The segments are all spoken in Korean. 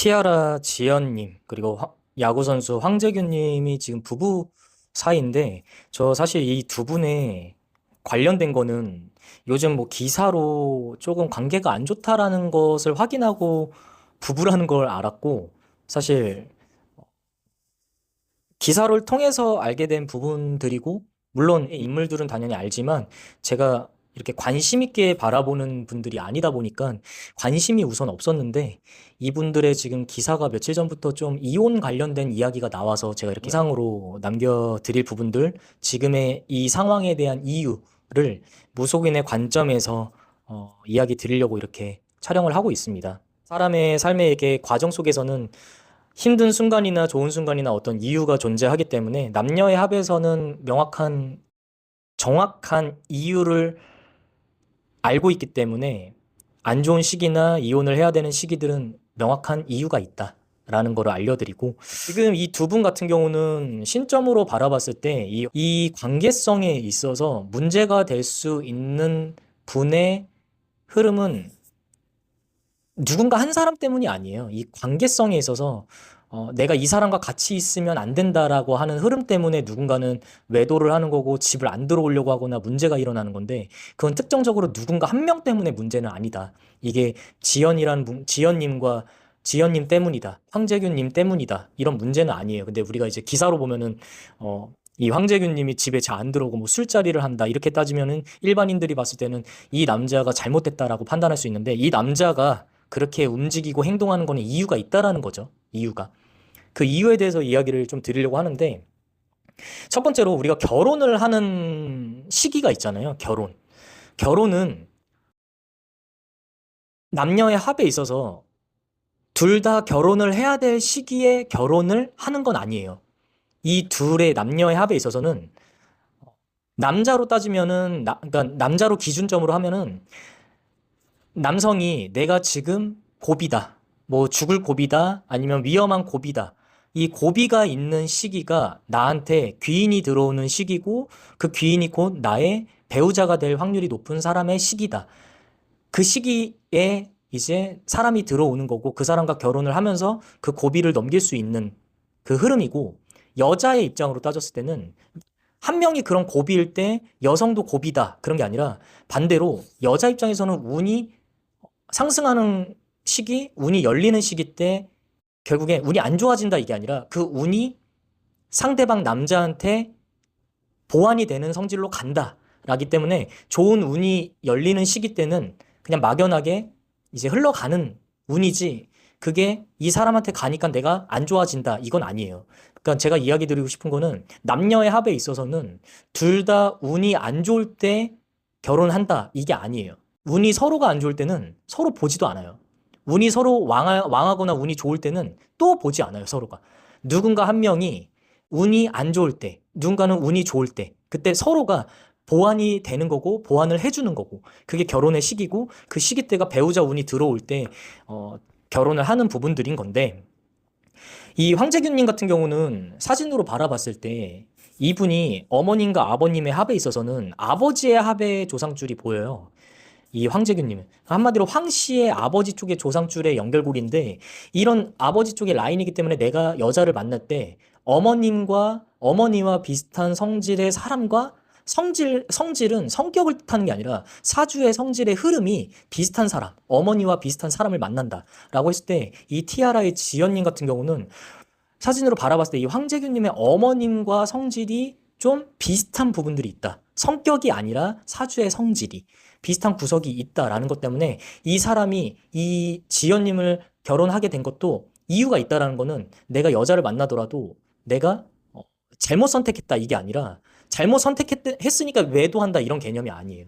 티아라 지연님, 그리고 야구선수 황재균님이 지금 부부 사이인데, 저 사실 이 두 분의 관련된 거는 요즘 뭐 기사로 조금 관계가 안 좋다라는 것을 확인하고 부부라는 걸 알았고, 사실 기사를 통해서 알게 된 부분들이고, 물론 이 인물들은 당연히 알지만, 제가 이렇게 관심 있게 바라보는 분들이 아니다 보니까 관심이 우선 없었는데, 이분들의 지금 기사가 며칠 전부터 좀 이혼 관련된 이야기가 나와서 제가 이렇게 상으로 남겨드릴 부분들, 지금의 이 상황에 대한 이유를 무속인의 관점에서 이야기 드리려고 이렇게 촬영을 하고 있습니다. 사람의 삶의 이렇게 과정 속에서는 힘든 순간이나 좋은 순간이나 어떤 이유가 존재하기 때문에 남녀의 합에서는 정확한 이유를 알고 있기 때문에 안 좋은 시기나 이혼을 해야 되는 시기들은 명확한 이유가 있다. 라는 거를 알려드리고, 지금 이 두 분 같은 경우는 신점으로 바라봤을 때 이 관계성에 있어서 문제가 될 수 있는 분의 흐름은 누군가 한 사람 때문이 아니에요. 이 관계성에 있어서 내가 이 사람과 같이 있으면 안 된다라고 하는 흐름 때문에 누군가는 외도를 하는 거고 집을 안 들어오려고 하거나 문제가 일어나는 건데, 그건 특정적으로 누군가 한 명 때문에 문제는 아니다. 이게 지연님과 지연님 때문이다. 황재균님 때문이다. 이런 문제는 아니에요. 근데 우리가 이제 기사로 보면은 이 황재균님이 집에 잘 안 들어오고 뭐 술자리를 한다 이렇게 따지면은 일반인들이 봤을 때는 이 남자가 잘못됐다라고 판단할 수 있는데, 이 남자가 그렇게 움직이고 행동하는 거는 이유가 있다라는 거죠. 이유가. 그 이유에 대해서 이야기를 좀 드리려고 하는데, 첫 번째로 우리가 결혼을 하는 시기가 있잖아요. 결혼. 결혼은 남녀의 합에 있어서 둘 다 결혼을 해야 될 시기에 결혼을 하는 건 아니에요. 이 둘의 남녀의 합에 있어서는 남자로 따지면은 그러니까 남자로 기준점으로 하면은 남성이 내가 지금 고비다. 뭐 죽을 고비다. 아니면 위험한 고비다. 이 고비가 있는 시기가 나한테 귀인이 들어오는 시기고, 그 귀인이 곧 나의 배우자가 될 확률이 높은 사람의 시기다. 그 시기에 이제 사람이 들어오는 거고, 그 사람과 결혼을 하면서 그 고비를 넘길 수 있는 그 흐름이고, 여자의 입장으로 따졌을 때는 한 명이 그런 고비일 때 여성도 고비다. 그런 게 아니라 반대로 여자 입장에서는 운이 상승하는 시기, 운이 열리는 시기 때 결국에 운이 안 좋아진다 이게 아니라 그 운이 상대방 남자한테 보완이 되는 성질로 간다. 라기 때문에 좋은 운이 열리는 시기 때는 그냥 막연하게 이제 흘러가는 운이지, 그게 이 사람한테 가니까 내가 안 좋아진다. 이건 아니에요. 그러니까 제가 이야기 드리고 싶은 거는 남녀의 합에 있어서는 둘 다 운이 안 좋을 때 결혼한다. 이게 아니에요. 운이 서로가 안 좋을 때는 서로 보지도 않아요. 운이 서로 왕하거나 운이 좋을 때는 또 보지 않아요, 서로가. 누군가 한 명이 운이 안 좋을 때, 누군가는 운이 좋을 때, 그때 서로가 보완이 되는 거고, 보완을 해주는 거고, 그게 결혼의 시기고, 그 시기 때가 배우자 운이 들어올 때, 결혼을 하는 부분들인 건데, 이 황재균님 같은 경우는 사진으로 바라봤을 때, 이분이 어머님과 아버님의 합에 있어서는 아버지의 합의 조상줄이 보여요. 이 황재균님은 한마디로 황 씨의 아버지 쪽의 조상줄의 연결고리인데, 이런 아버지 쪽의 라인이기 때문에 내가 여자를 만날 때 어머니와 비슷한 성질의 사람과, 성질은 성격을 뜻하는 게 아니라 사주의 성질의 흐름이 비슷한 사람, 어머니와 비슷한 사람을 만난다라고 했을 때, 이 티아라의 지연님 같은 경우는 사진으로 바라봤을 때 이 황재균님의 어머님과 성질이 좀 비슷한 부분들이 있다. 성격이 아니라 사주의 성질이 비슷한 구석이 있다라는 것 때문에 이 사람이 이 지연님을 결혼하게 된 것도 이유가 있다라는 거는, 내가 여자를 만나더라도 내가 잘못 선택했다 이게 아니라 잘못 선택했으니까 외도한다 이런 개념이 아니에요.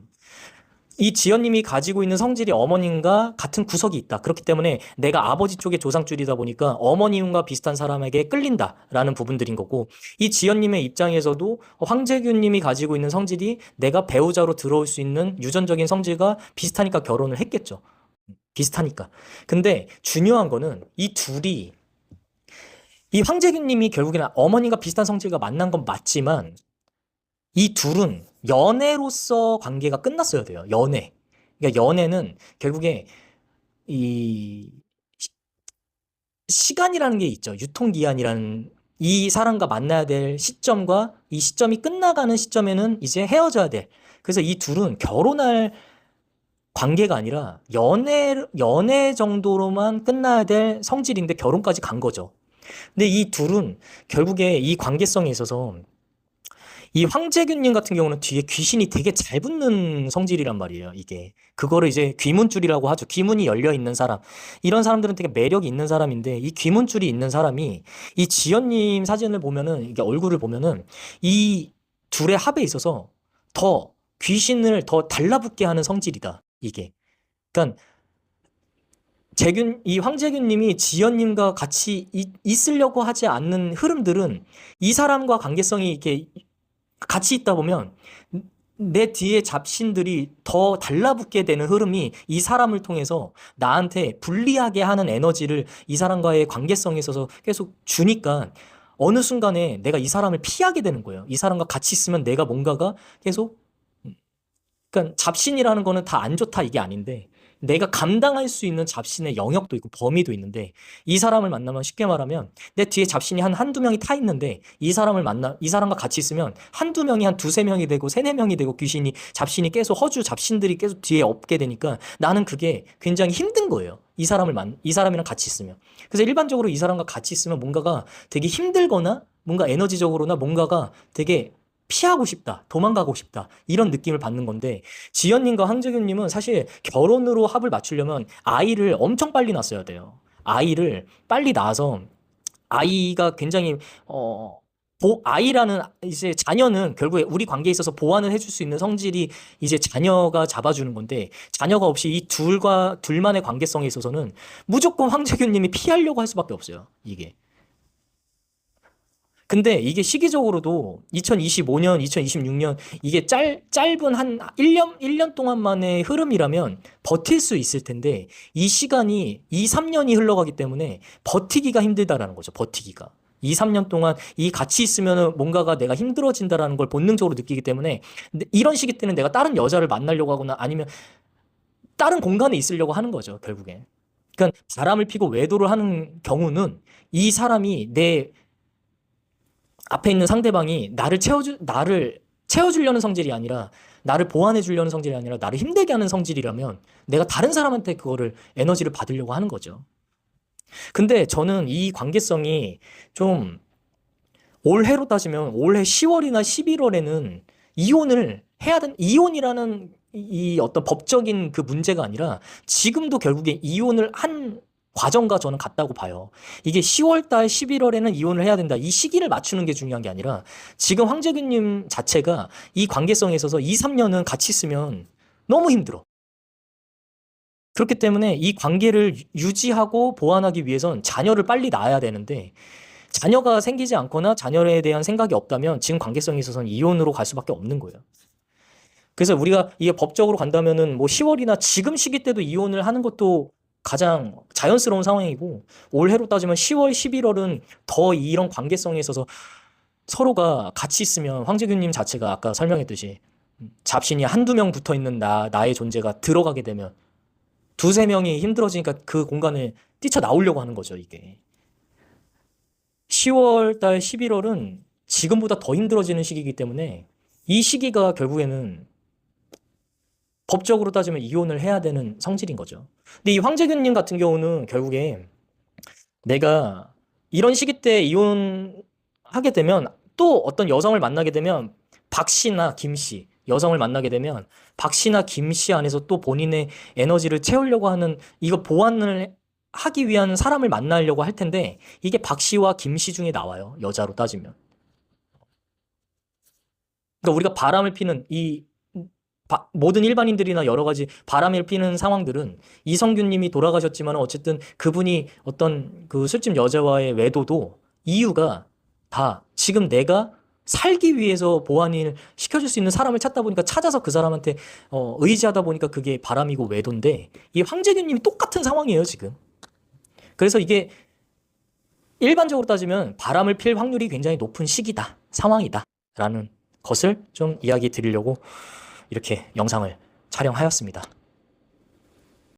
이 지연님이 가지고 있는 성질이 어머님과 같은 구석이 있다. 그렇기 때문에 내가 아버지 쪽의 조상줄이다 보니까 어머님과 비슷한 사람에게 끌린다라는 부분들인 거고, 이 지연님의 입장에서도 황재균님이 가지고 있는 성질이 내가 배우자로 들어올 수 있는 유전적인 성질과 비슷하니까 결혼을 했겠죠. 비슷하니까. 근데 중요한 거는 이 둘이, 이 황재균님이 결국에는 어머니가 비슷한 성질과 만난 건 맞지만, 이 둘은 연애로서 관계가 끝났어야 돼요. 연애. 그러니까 연애는 결국에 이 시간이라는 게 있죠. 유통기한이라는 이 사람과 만나야 될 시점과 이 시점이 끝나가는 시점에는 이제 헤어져야 돼. 그래서 이 둘은 결혼할 관계가 아니라 연애 정도로만 끝나야 될 성질인데 결혼까지 간 거죠. 근데 이 둘은 결국에 이 관계성에 있어서 이 황재균님 같은 경우는 뒤에 귀신이 되게 잘 붙는 성질이란 말이에요, 이게. 그거를 이제 귀문줄이라고 하죠. 귀문이 열려 있는 사람. 이런 사람들은 되게 매력이 있는 사람인데, 이 귀문줄이 있는 사람이, 이 지연님 사진을 보면은, 이게 얼굴을 보면은, 이 둘의 합에 있어서 더 귀신을 더 달라붙게 하는 성질이다, 이게. 그러니까, 이 황재균님이 지연님과 같이 있으려고 하지 않는 흐름들은 이 사람과 관계성이 이렇게 같이 있다 보면 내 뒤에 잡신들이 더 달라붙게 되는 흐름이 이 사람을 통해서 나한테 불리하게 하는 에너지를 이 사람과의 관계성에 있어서 계속 주니까 어느 순간에 내가 이 사람을 피하게 되는 거예요. 이 사람과 같이 있으면 내가 뭔가가 계속, 그러니까 잡신이라는 거는 다 안 좋다 이게 아닌데 내가 감당할 수 있는 잡신의 영역도 있고 범위도 있는데 이 사람을 만나면 쉽게 말하면 내 뒤에 잡신이 한두 명이 타 있는데 이 사람과 같이 있으면 한두 명이 한 두세 명이 되고 세네 명이 되고 잡신이 계속 잡신들이 계속 뒤에 없게 되니까 나는 그게 굉장히 힘든 거예요. 이 사람이랑 같이 있으면. 그래서 일반적으로 이 사람과 같이 있으면 뭔가가 되게 힘들거나 뭔가 에너지적으로나 뭔가가 되게 피하고 싶다, 도망가고 싶다, 이런 느낌을 받는 건데, 지연님과 황재균님은 사실 결혼으로 합을 맞추려면 아이를 엄청 빨리 낳았어야 돼요. 아이를 빨리 낳아서, 아이가 굉장히, 아이라는 이제 자녀는 결국에 우리 관계에 있어서 보완을 해줄 수 있는 성질이 이제 자녀가 잡아주는 건데, 자녀가 없이 이 둘만의 관계성에 있어서는 무조건 황재균님이 피하려고 할 수밖에 없어요, 이게. 근데 이게 시기적으로도 2025년, 2026년 이게 짧은 한 1년 동안만의 흐름이라면 버틸 수 있을 텐데 이 시간이 2, 3년이 흘러가기 때문에 버티기가 힘들다라는 거죠. 버티기가. 2, 3년 동안 이 같이 있으면 뭔가가 내가 힘들어진다라는 걸 본능적으로 느끼기 때문에 이런 시기 때는 내가 다른 여자를 만나려고 하거나 아니면 다른 공간에 있으려고 하는 거죠, 결국에. 그러니까 바람을 피고 외도를 하는 경우는 이 사람이 내 앞에 있는 상대방이 나를 채워주려는 성질이 아니라 나를 보완해주려는 성질이 아니라 나를 힘들게 하는 성질이라면 내가 다른 사람한테 그거를 에너지를 받으려고 하는 거죠. 근데 저는 이 관계성이 좀 올해로 따지면 올해 10월이나 11월에는 이혼이라는 이 어떤 법적인 그 문제가 아니라 지금도 결국에 이혼을 한 과정과 저는 같다고 봐요. 이게 10월 달, 11월에는 이혼을 해야 된다. 이 시기를 맞추는 게 중요한 게 아니라 지금 황재균님 자체가 이 관계성에 있어서 2, 3년은 같이 있으면 너무 힘들어. 그렇기 때문에 이 관계를 유지하고 보완하기 위해선 자녀를 빨리 낳아야 되는데 자녀가 생기지 않거나 자녀에 대한 생각이 없다면 지금 관계성에 있어서는 이혼으로 갈 수밖에 없는 거예요. 그래서 우리가 이게 법적으로 간다면은 뭐 10월이나 지금 시기 때도 이혼을 하는 것도 가장 자연스러운 상황이고 올해로 따지면 10월, 11월은 더 이런 관계성에 있어서 서로가 같이 있으면 황재균님 자체가 아까 설명했듯이 잡신이 한두 명 붙어 있는 나의 존재가 들어가게 되면 두세 명이 힘들어지니까 그 공간에 뛰쳐나오려고 하는 거죠, 이게. 10월 달, 11월은 지금보다 더 힘들어지는 시기이기 때문에 이 시기가 결국에는 법적으로 따지면 이혼을 해야 되는 성질인 거죠. 근데 이 황재균님 같은 경우는 결국에 내가 이런 시기 때 이혼하게 되면 또 어떤 여성을 만나게 되면 박 씨나 김 씨, 여성을 만나게 되면 박 씨나 김 씨 안에서 또 본인의 에너지를 채우려고 하는 이거 보완을 하기 위한 사람을 만나려고 할 텐데 이게 박 씨와 김 씨 중에 나와요. 여자로 따지면. 그러니까 우리가 바람을 피는 모든 일반인들이나 여러 가지 바람을 피는 상황들은 이성균님이 돌아가셨지만 어쨌든 그분이 어떤 그 술집 여자와의 외도도 이유가 다 지금 내가 살기 위해서 보완을 시켜줄 수 있는 사람을 찾다 보니까 찾아서 그 사람한테 의지하다 보니까 그게 바람이고 외도인데 이 황재균님이 똑같은 상황이에요 지금. 그래서 이게 일반적으로 따지면 바람을 필 확률이 굉장히 높은 시기다, 상황이다 라는 것을 좀 이야기 드리려고 이렇게 영상을 촬영하였습니다.